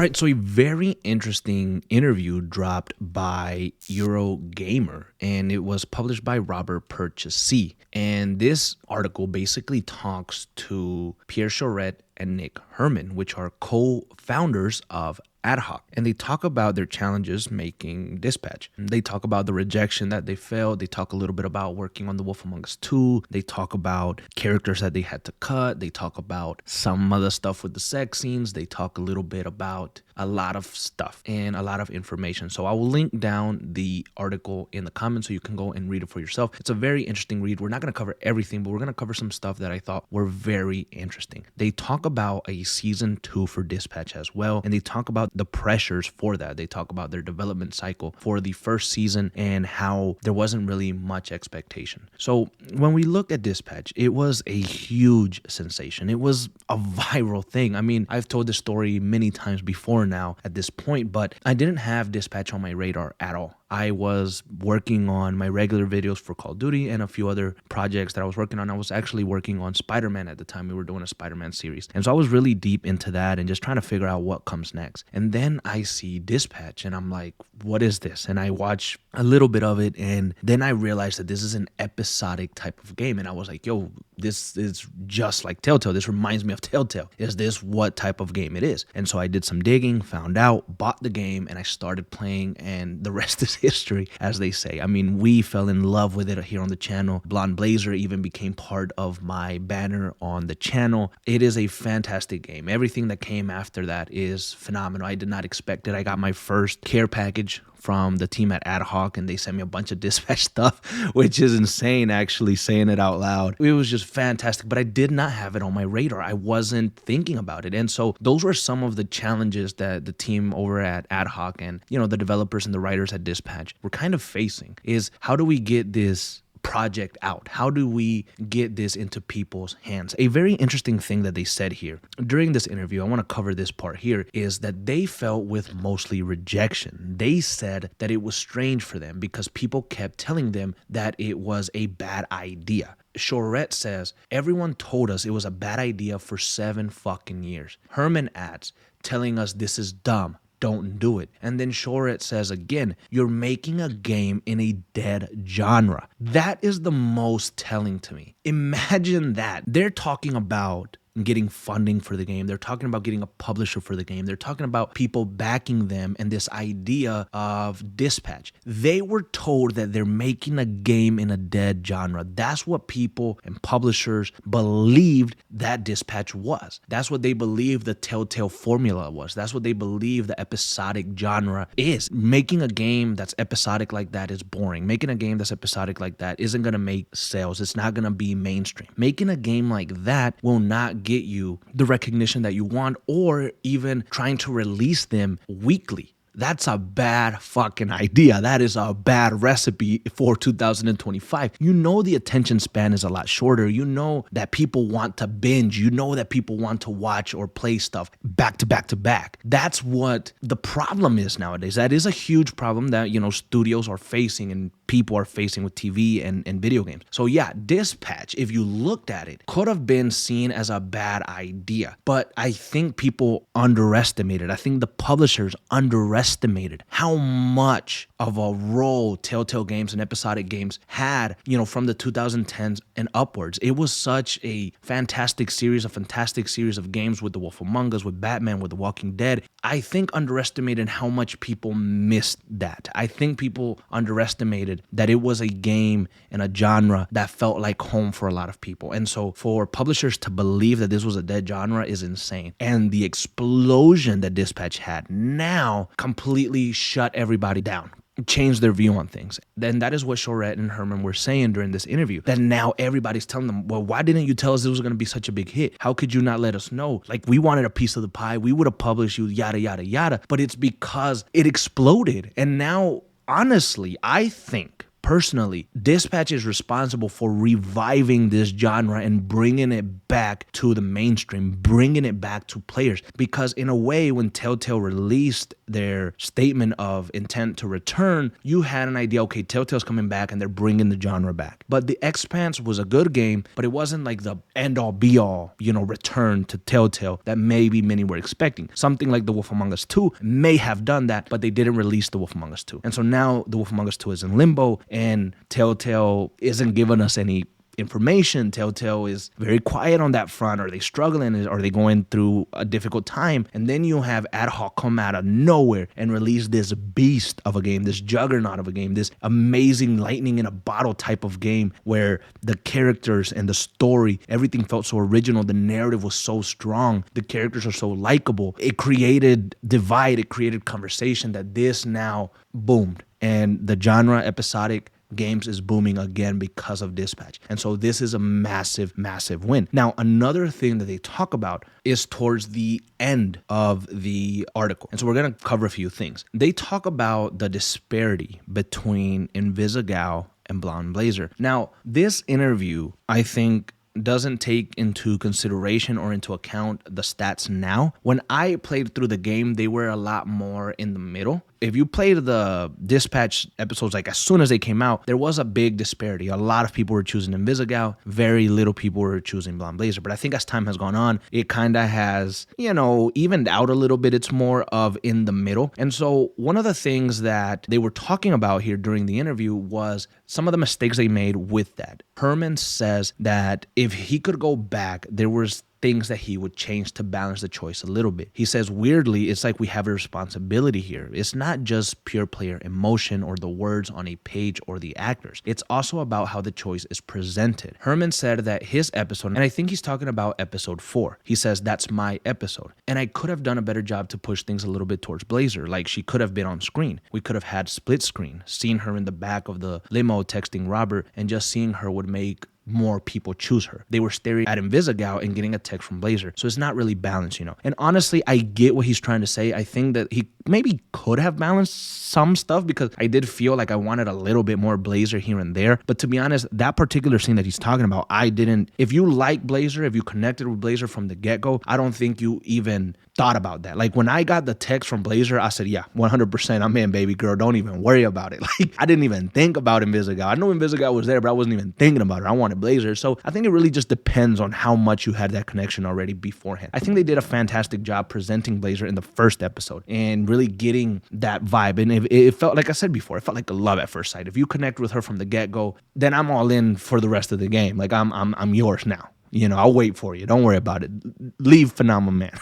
right, so a very interesting interview dropped by Eurogamer, and it was published by Robert Purchase. And this article basically talks to Pierre Charette and Nick Herman, which are co-founders of adhoc, and they talk about their challenges making Dispatch. They talk about the rejection that they felt. They talk a little bit about working on The Wolf Among Us 2. They talk about characters that they had to cut. They talk about some other stuff with the sex scenes. They talk a little bit about a lot of stuff and a lot of information. So I will link down the article in the comments so you can go and read it for yourself. It's a very interesting read. We're not going to cover everything, but we're going to cover some stuff that I thought were very interesting. They talk about a season 2 for Dispatch as well, and they talk about the pressures for that. They talk about their development cycle for the first season and how there wasn't really much expectation. So when we look at Dispatch, it was a huge sensation. It was a viral thing. I mean, I've told this story many times before now at this point, but I didn't have Dispatch on my radar at all. I was working on my regular videos for Call of Duty and a few other projects that I was working on. I was actually working on Spider-Man at the time. We were doing a Spider-Man series. And so I was really deep into that and just trying to figure out what comes next. And then I see Dispatch and I'm like, what is this? And I watch a little bit of it, and then I realized that this is an episodic type of game. And I was like, yo, this is just like Telltale. This reminds me of Telltale. Is this what type of game it is? And so I did some digging, found out, bought the game, and I started playing, and the rest is history, as they say. I mean, we fell in love with it here on the channel. Blonde Blazer even became part of my banner on the channel. It is a fantastic game. Everything that came after that is phenomenal. I did not expect it. I got my first care package from the team at adhoc, and they sent me a bunch of Dispatch stuff, which is insane, actually, saying it out loud. It was just fantastic, but I did not have it on my radar. I wasn't thinking about it. And so those were some of the challenges that the team over at adhoc and, you know, the developers and the writers at Dispatch were kind of facing, is how do we get this project out? How do we get this into people's hands? A very interesting thing that they said here during this interview, I want to cover this part here, is that they felt with mostly rejection. They said that it was strange for them because people kept telling them that it was a bad idea. Charette says, everyone told us it was a bad idea for 7 fucking years. Herman adds, telling us this is dumb. Don't do it. And then Charette says again, you're making a game in a dead genre. That is the most telling to me. Imagine that. They're talking about getting funding for the game. They're talking about getting a publisher for the game. They're talking about people backing them and this idea of Dispatch. They were told that they're making a game in a dead genre. That's what people and publishers believed that Dispatch was. That's what they believed the Telltale formula was. That's what they believe the episodic genre is. Making a game that's episodic like that is boring. Making a game that's episodic like that isn't going to make sales. It's not going to be mainstream. Making a game like that will not get you the recognition that you want, or even trying to release them weekly. That's a bad fucking idea. That is a bad recipe for 2025. You know the attention span is a lot shorter. You know that people want to binge. You know that people want to watch or play stuff back to back to back. That's what the problem is nowadays. That is a huge problem that, you know, studios are facing and people are facing with TV and video games. So yeah, Dispatch, if you looked at it, could have been seen as a bad idea. But I think people underestimated. I think the publishers underestimated how much of a role Telltale Games and episodic games had, you know, from the 2010s and upwards. It was such a fantastic series of games with The Wolf Among Us, with Batman, with The Walking Dead. I think underestimated how much people missed that. I think people underestimated that it was a game and a genre that felt like home for a lot of people. And so for publishers to believe that this was a dead genre is insane. And the explosion that Dispatch had now completely shut everybody down, changed their view on things. Then that is what Charette and Herman were saying during this interview, that now everybody's telling them, well, why didn't you tell us this was going to be such a big hit? How could you not let us know? Like, we wanted a piece of the pie. We would have published you, yada, yada, yada. But it's because it exploded. And now, honestly, I think personally, Dispatch is responsible for reviving this genre and bringing it back to the mainstream, bringing it back to players. Because in a way, when Telltale released their statement of intent to return, you had an idea, okay, Telltale's coming back and they're bringing the genre back. But The Expanse was a good game, but it wasn't like the end-all be-all, return to Telltale that maybe many were expecting. Something like The Wolf Among Us 2 may have done that, but they didn't release The Wolf Among Us 2. And so now The Wolf Among Us 2 is in limbo, and Telltale isn't giving us any information. Telltale is very quiet on that front. Are they struggling? Are they going through a difficult time? And then you have Adhoc come out of nowhere and release this beast of a game, this juggernaut of a game, this amazing lightning in a bottle type of game where the characters and the story, everything felt so original. The narrative was so strong. The characters are so likable. It created divide. It created conversation that this now boomed. And the genre episodic games is booming again because of Dispatch. And so this is a massive, massive win. Now, another thing that they talk about is towards the end of the article. And so we're going to cover a few things. They talk about the disparity between Invisigal and Blonde Blazer. Now, this interview, I think, doesn't take into consideration or into account the stats now. When I played through the game, they were a lot more in the middle. If you played the Dispatch episodes, like as soon as they came out, there was a big disparity. A lot of people were choosing Invisigal. Very little people were choosing Blonde Blazer. But I think as time has gone on, it kind of has, evened out a little bit. It's more of in the middle. And so one of the things that they were talking about here during the interview was some of the mistakes they made with that. Herman says that if he could go back, there was things that he would change to balance the choice a little bit. He says, weirdly, it's like we have a responsibility here. It's not just pure player emotion or the words on a page or the actors. It's also about how the choice is presented. Herman said that his episode, and I think he's talking about episode 4, he says, that's my episode. And I could have done a better job to push things a little bit towards Blazer. Like she could have been on screen. We could have had split screen, seen her in the back of the limo texting Robert, and just seeing her would make more people choose her. They were staring at Invisigal and getting a text from Blazer. So it's not really balanced, And honestly, I get what he's trying to say. I think that he maybe could have balanced some stuff because I did feel like I wanted a little bit more Blazer here and there. But to be honest, that particular scene that he's talking about, I didn't. If you like Blazer, if you connected with Blazer from the get-go, I don't think you even thought about that. Like when I got the text from Blazer, I said, yeah, 100% I'm in, baby girl. Don't even worry about it. Like I didn't even think about Invisigal. I know Invisigal was there, but I wasn't even thinking about it. I wanted Blazer. So I think it really just depends on how much you had that connection already beforehand. I think they did a fantastic job presenting Blazer in the first episode and really getting that vibe. And it felt, like I said before, it felt like a love at first sight. If you connect with her from the get-go, then I'm all in for the rest of the game. Like I'm yours now. I'll wait for you. Don't worry about it. Leave Phenomenal Man.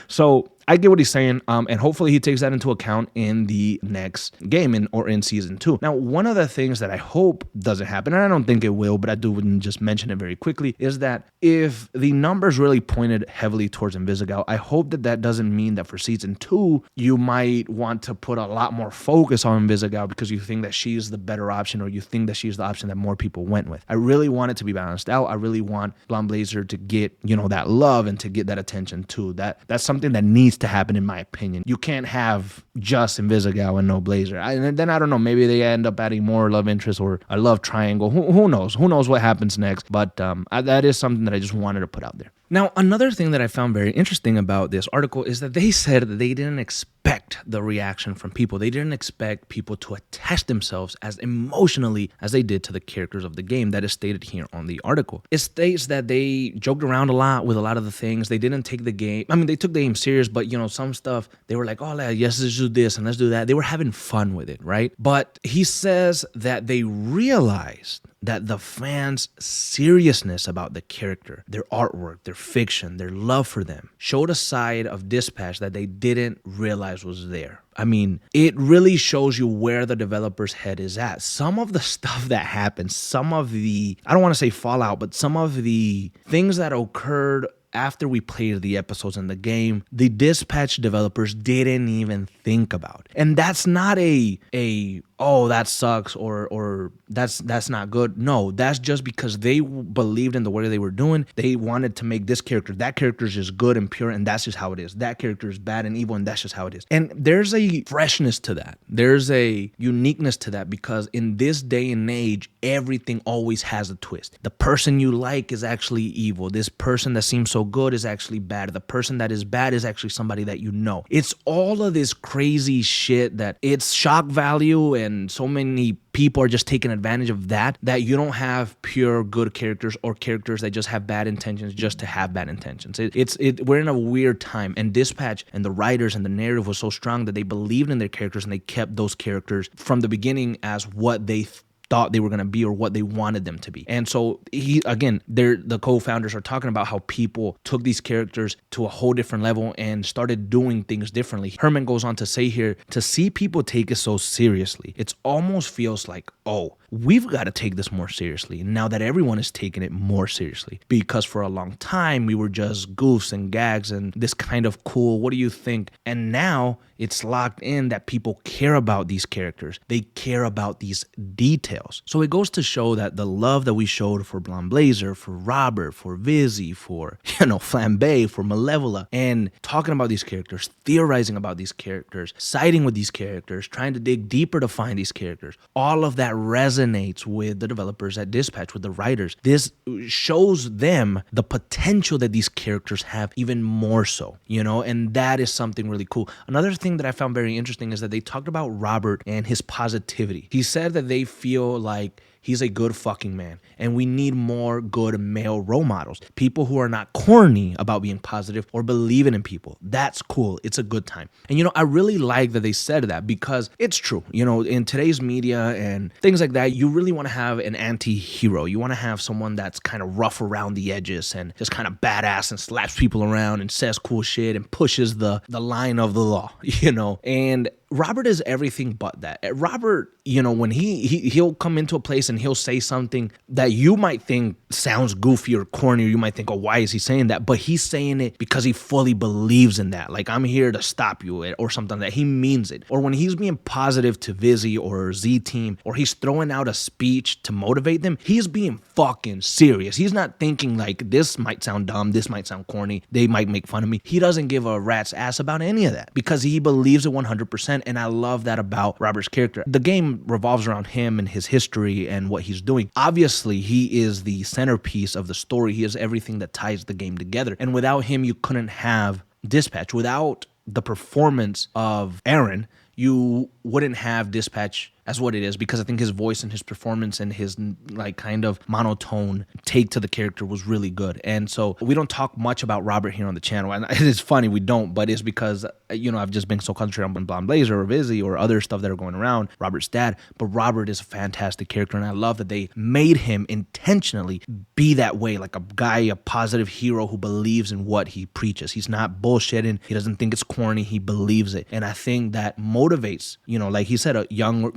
So I get what he's saying, and hopefully he takes that into account in the next game or in season 2. Now, one of the things that I hope doesn't happen, and I don't think it will, but I do just mention it very quickly, is that if the numbers really pointed heavily towards Invisigal, I hope that doesn't mean that for season 2, you might want to put a lot more focus on Invisigal because you think that she's the better option or you think that she's the option that more people went with. I really want it to be balanced out. I really want Blonde Blazer to get, that love and to get that attention too. That's something that needs to happen in my opinion. You can't have just Invisigal and no Blazer. And then I don't know, maybe they end up adding more love interest or a love triangle. Who knows? Who knows what happens next? But that is something that I just wanted to put out there. Now, another thing that I found very interesting about this article is that they said that they didn't expect the reaction from people. They didn't expect people to attach themselves as emotionally as they did to the characters of the game. That is stated here on the article. It states that they joked around a lot with a lot of the things. They didn't take the game. I mean, they took the game serious, but some stuff, they were like, oh, yes, let's do this and let's do that. They were having fun with it, right? But he says that they realized that the fans' seriousness about the character, their artwork, their fiction, their love for them, showed a side of Dispatch that they didn't realize was there. I mean, it really shows you where the developer's head is at. Some of the stuff that happened, some of the, I don't want to say fallout, but some of the things that occurred after we played the episodes in the game, the Dispatch developers didn't even think about. And that's not a oh, that sucks, or that's not good. No, that's just because they believed in the way they were doing. They wanted to make this character, that character is just good and pure, and that's just how it is. That character is bad and evil, and that's just how it is. And there's a freshness to that. There's a uniqueness to that, because in this day and age, everything always has a twist. The person you like is actually evil. This person that seems so good is actually bad. The person that is bad is actually somebody that you know. It's all of this crazy shit that it's shock value, and so many people are just taking advantage of that you don't have pure good characters or characters that just have bad intentions just to have bad intentions. We're in a weird time, and Dispatch and the writers and the narrative was so strong that they believed in their characters and they kept those characters from the beginning as what they thought they were going to be or what they wanted them to be. And so the co-founders are talking about how people took these characters to a whole different level and started doing things differently. Herman goes on to say here, to see people take it so seriously, it almost feels like, oh, we've got to take this more seriously now that everyone is taking it more seriously, because for a long time we were just goofs and gags and this kind of cool, what do you think? And now it's locked in that people care about these characters. They care about these details. So it goes to show that the love that we showed for Blonde Blazer, for Robert, for Vizzy, for, Flambe, for Malevola, and talking about these characters, theorizing about these characters, siding with these characters, trying to dig deeper to find these characters, all of that resonates with the developers at Dispatch, with the writers. This shows them the potential that these characters have even more so, and that is something really cool. Another thing that I found very interesting is that they talked about Robert and his positivity. He said that they feel like he's a good fucking man, and we need more good male role models. People who are not corny about being positive or believing in people. That's cool. It's a good time. And I really like that they said that, because it's true. In today's media and things like that, you really want to have an anti-hero. You want to have someone that's kind of rough around the edges and just kind of badass and slaps people around and says cool shit and pushes the line of the law, and Robert is everything but that. Robert, when he'll come into a place and he'll say something that you might think sounds goofy or corny, or you might think, oh, why is he saying that? But he's saying it because he fully believes in that. Like, I'm here to stop you, or something like that. He means it. Or when he's being positive to Vizzy or Z-Team, or he's throwing out a speech to motivate them, he's being fucking serious. He's not thinking like, this might sound dumb, this might sound corny, they might make fun of me. He doesn't give a rat's ass about any of that, because he believes it 100%. And I love that about Robert's character. The game revolves around him and his history and what he's doing. Obviously, he is the centerpiece of the story. He is everything that ties the game together. And without him, you couldn't have Dispatch. Without the performance of Aaron, you wouldn't have Dispatch as what it is, because I think his voice and his performance and his kind of monotone take to the character was really good. And so we don't talk much about Robert here on the channel, and it's funny we don't, but it's because I've just been so concentrated on Blonde Blazer or Vizzy or other stuff that are going around, Robert's dad. But Robert is a fantastic character, and I love that they made him intentionally be that way, like a guy, a positive hero who believes in what he preaches. He's not bullshitting. He doesn't think it's corny. He believes it. And I think that motivates, like he said, a young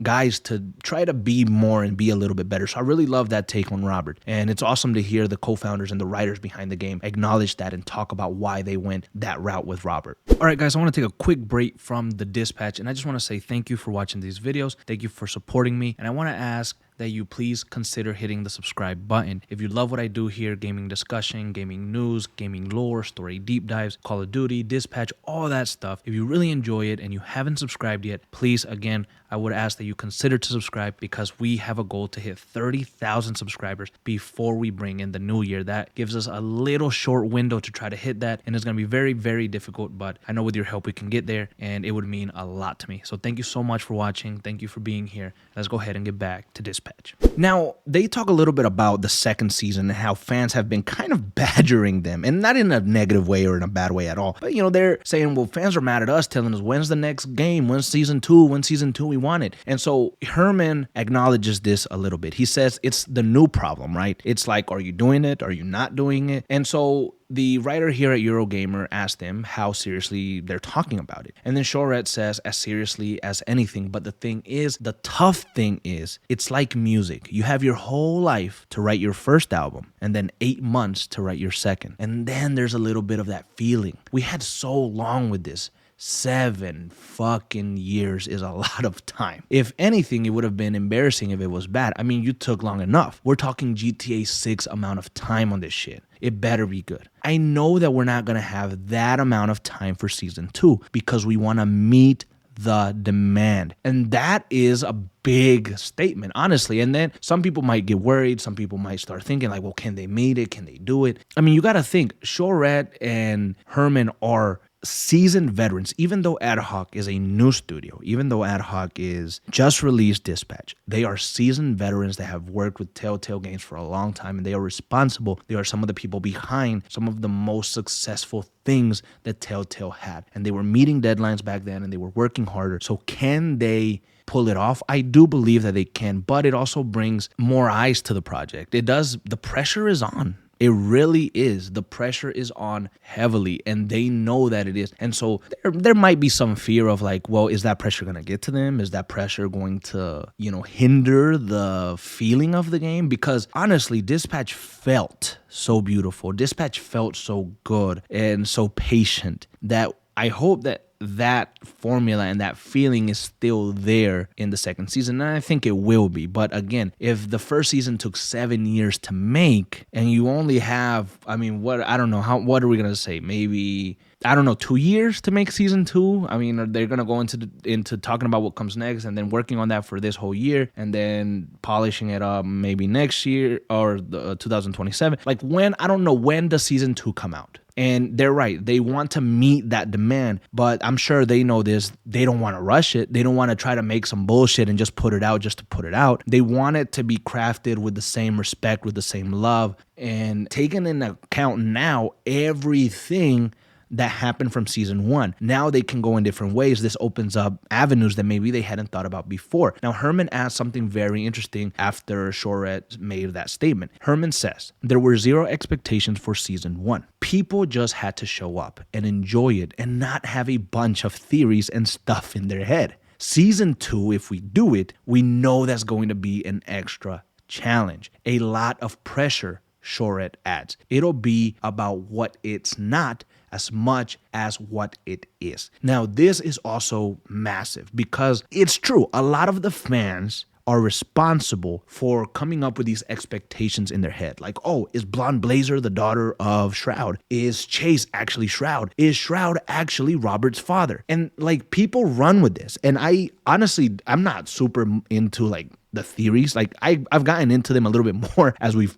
guys to try to be more and be a little bit better. So I really love that take on Robert. And it's awesome to hear the co-founders and the writers behind the game acknowledge that and talk about why they went that route with Robert. All right, guys, I want to take a quick break from the Dispatch, and I just want to say thank you for watching these videos. Thank you for supporting me. And I want to ask that you please consider hitting the subscribe button. If you love what I do here, gaming discussion, gaming news, gaming lore, story deep dives, Call of Duty, Dispatch, all that stuff, if you really enjoy it and you haven't subscribed yet, please, again, I would ask that you consider to subscribe, because we have a goal to hit 30,000 subscribers before we bring in the new year. That gives us a little short window to try to hit that, and it's going to be very, very difficult, but I know with your help we can get there, and it would mean a lot to me. So thank you so much for watching. Thank you for being here. Let's go ahead and get back to Dispatch. Now, they talk a little bit about the second season and how fans have been kind of badgering them, and not in a negative way or in a bad way at all, but they're saying, well, fans are mad at us, telling us, when's the next game? When's season 2? When's season 2 we wanted? And so Herman acknowledges this a little bit. He says it's the new problem, right? It's like, are you doing it? Are you not doing it? And so the writer here at Eurogamer asked him how seriously they're talking about it. And then Shoret says, as seriously as anything. But the thing is, the tough thing is, it's like music. You have your whole life to write your first album, and then 8 months to write your second. And then there's a little bit of that feeling. We had so long with this. 7 fucking years is a lot of time. If anything, it would have been embarrassing if it was bad. I mean, you took long enough. We're talking GTA 6 amount of time on this shit. It better be good. I know that we're not going to have that amount of time for season 2 because we want to meet the demand. And that is a big statement, honestly. And then some people might get worried. Some people might start thinking like, well, can they meet it? Can they do it? I mean, you got to think Shorett and Herman are seasoned veterans. Even though adhoc is a new studio, even though adhoc is just released Dispatch, they are seasoned veterans that have worked with Telltale games for a long time, and they are responsible. They are some of the people behind some of the most successful things that Telltale had, and they were meeting deadlines back then, and they were working harder. So can they pull it off? I do believe that they can, but it also brings more eyes to the project. It does. The pressure is on. It really is. The pressure is on heavily, and they know that it is. And so there might be some fear of like, well, is that pressure going to get to them? Is that pressure going to, hinder the feeling of the game? Because honestly, Dispatch felt so beautiful. Dispatch felt so good and so patient that I hope that formula and that feeling is still there in the second season, and I think it will be. But again, if the first season took 7 years to make, and you only have, what are we gonna say? Maybe 2 years to make season 2. I mean, they're gonna go into talking about what comes next, and then working on that for this whole year, and then polishing it up maybe next year or 2027. Like I don't know when does season 2 come out. And they're right. They want to meet that demand, but I'm sure they know this. They don't want to rush it. They don't want to try to make some bullshit and just put it out just to put it out. They want it to be crafted with the same respect, with the same love, and taking into account now everything that happened from season 1. Now they can go in different ways. This opens up avenues that maybe they hadn't thought about before. Now, Herman asked something very interesting after Shorett made that statement. Herman says, there were 0 expectations for season 1. People just had to show up and enjoy it and not have a bunch of theories and stuff in their head. Season 2, if we do it, we know that's going to be an extra challenge, a lot of pressure, Shorett adds. It'll be about what it's not as much as what it is. Now, this is also massive because it's true. A lot of the fans are responsible for coming up with these expectations in their head. Like, oh, is Blonde Blazer the daughter of Shroud? Is Chase actually Shroud? Is Shroud actually Robert's father? And like, people run with this. And I'm not super into like the theories. Like I've gotten into them a little bit more as we've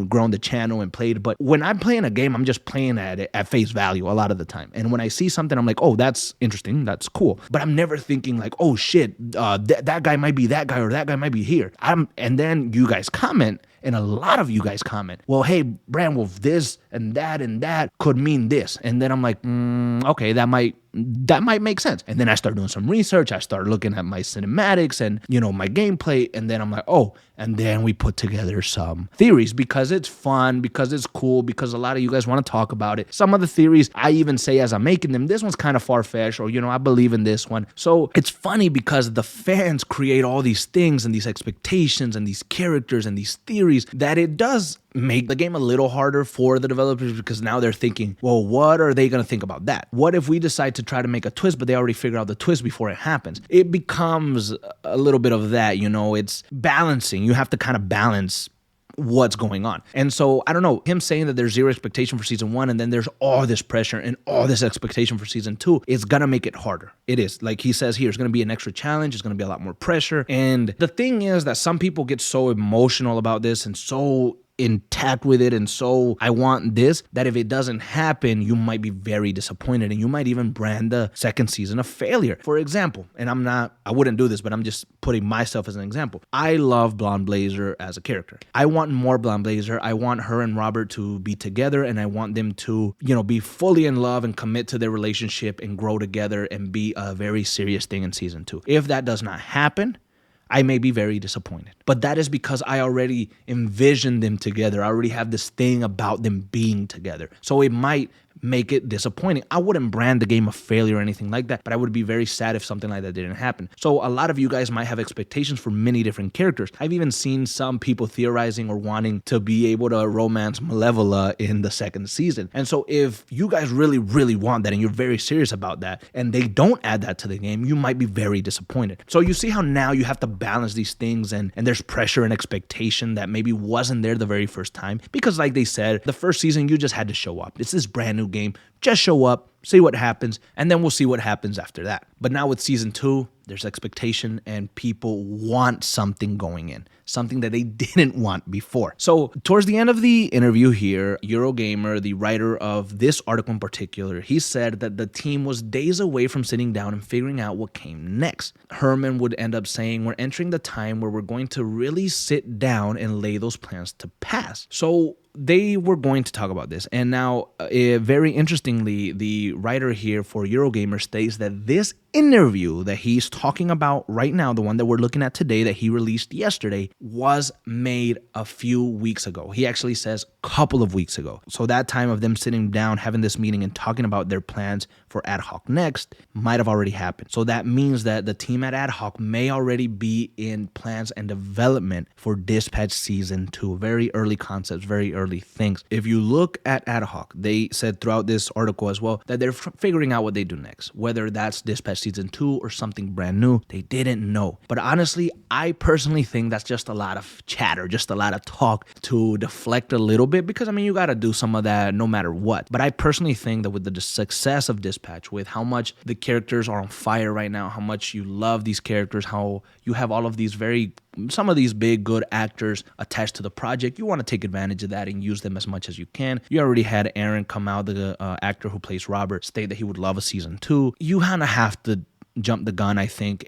grown the channel and played. But when I'm playing a game, I'm just playing at it at face value a lot of the time. And when I see something, I'm like, oh, that's interesting. That's cool. But I'm never thinking like, oh shit, that guy might be that guy or that guy might be here. And then you guys comment, and a lot of you guys comment, well, hey, Bran Wolf, this and that could mean this. And then I'm like, okay, that might make sense. And then I start doing some research. I start looking at my cinematics and, my gameplay. And then I'm like, oh, and then we put together some theories because it's fun, because it's cool, because a lot of you guys want to talk about it. Some of the theories I even say as I'm making them, this one's kind of far-fetched, or, I believe in this one. So it's funny because the fans create all these things and these expectations and these characters and these theories that it does make the game a little harder for the developers, because now they're thinking, well, what are they going to think about that? What if we decide to try to make a twist, but they already figure out the twist before it happens? It becomes a little bit of that, it's balancing. You have to kind of balance what's going on. And so, I don't know, him saying that there's 0 expectation for season 1 and then there's all this pressure and all this expectation for season 2, it's gonna make it harder. It is. Like he says here, it's gonna be an extra challenge, it's gonna be a lot more pressure. And the thing is that some people get so emotional about this and so intact with it, and so I want this, that if it doesn't happen, you might be very disappointed, and you might even brand the second season a failure. For example, and I wouldn't do this, but I'm just putting myself as an example. I love Blonde Blazer as a character. I want more Blonde Blazer. I want her and Robert to be together, and I want them to, be fully in love and commit to their relationship and grow together and be a very serious thing in season 2. If that does not happen, I may be very disappointed. But that is because I already envisioned them together. I already have this thing about them being together. So it might make it disappointing. I wouldn't brand the game a failure or anything like that, but I would be very sad if something like that didn't happen. So a lot of you guys might have expectations for many different characters. I've even seen some people theorizing or wanting to be able to romance Malevola in the second season. And so if you guys really, really want that and you're very serious about that and they don't add that to the game, you might be very disappointed. So you see how now you have to balance these things and there's pressure and expectation that maybe wasn't there the very first time. Because like they said, the first season you just had to show up. It's this brand new game. Just show up, see what happens, and then we'll see what happens after that. But now with season 2, there's expectation and people want something going in, something that they didn't want before. So towards the end of the interview here, Eurogamer, the writer of this article in particular, he said that the team was days away from sitting down and figuring out what came next. Herman would end up saying, we're entering the time where we're going to really sit down and lay those plans to pass. So they were going to talk about this. And now, very interestingly, the writer here for Eurogamer states that this interview that he's talking about right now, the one that we're looking at today that he released yesterday, was made a few weeks ago. He actually says a couple of weeks ago. So that time of them sitting down, having this meeting and talking about their plans for Adhoc Next might have already happened. So that means that the team at Adhoc may already be in plans and development for Dispatch Season 2. Very early concepts, very early things. If you look at Adhoc, they said throughout this article as well that they're figuring out what they do next, whether that's Dispatch Season 2 or something brand new. They didn't know. But honestly, I personally think that's just a lot of chatter, just a lot of talk to deflect a little bit, because I mean, you got to do some of that no matter what. But I personally think that with the success of Dispatch, with how much the characters are on fire right now, how much you love these characters, how you have all of these some of these big good actors attached to the project, you want to take advantage of that and use them as much as you can. You already had Aaron come out, the actor who plays Robert, state that he would love a season 2. You kind of have to jump the gun, I think,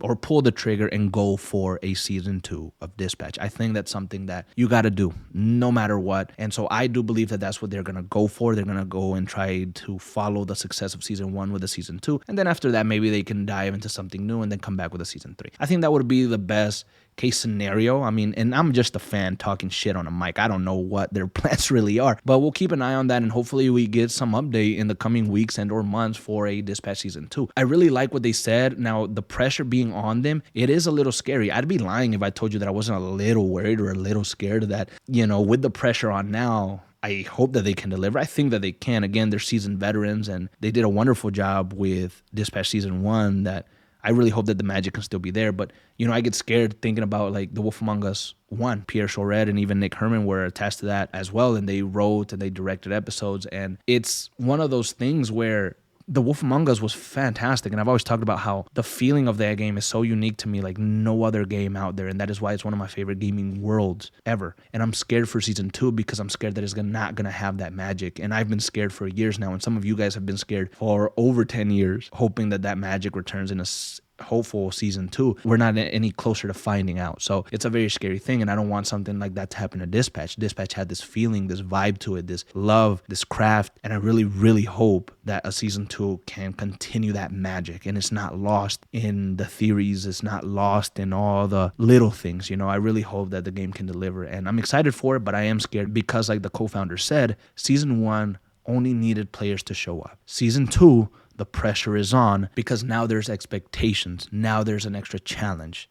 or pull the trigger and go for a season 2 of Dispatch. I think that's something that you got to do no matter what. And so I do believe that that's what they're going to go for. They're going to go and try to follow the success of season 1 with a season 2. And then after that, maybe they can dive into something new and then come back with a season 3. I think that would be the best case scenario. I mean, and I'm just a fan talking shit on a mic. I don't know what their plans really are, but we'll keep an eye on that, and hopefully we get some update in the coming weeks and or months for a Dispatch season 2. I really like what they said. Now, the pressure being on them, it is a little scary. I'd be lying if I told you that I wasn't a little worried or a little scared that, with the pressure on now, I hope that they can deliver. I think that they can. Again, they're seasoned veterans, and they did a wonderful job with Dispatch season 1 that I really hope that the magic can still be there. But, I get scared thinking about like The Wolf Among Us 1. Pierre Choret and even Nick Herman were attached to that as well. And they wrote and they directed episodes. And it's one of those things where The Wolf Among Us was fantastic. And I've always talked about how the feeling of that game is so unique to me, like no other game out there. And that is why it's one of my favorite gaming worlds ever. And I'm scared for season 2 because I'm scared that it's not going to have that magic. And I've been scared for years now. And some of you guys have been scared for over 10 years, hoping that magic returns in a hopeful season 2. We're not any closer to finding out. So it's a very scary thing, and I don't want something like that to happen to Dispatch. Dispatch had this feeling, this vibe to it, this love, this craft, and I really, really hope that a season 2 can continue that magic, and it's not lost in the theories, it's not lost in all the little things. I really hope that the game can deliver, and I'm excited for it, but I am scared because, like the co-founder said, season 1 only needed players to show up. Season 2, the pressure is on because now there's expectations. Now there's an extra challenge.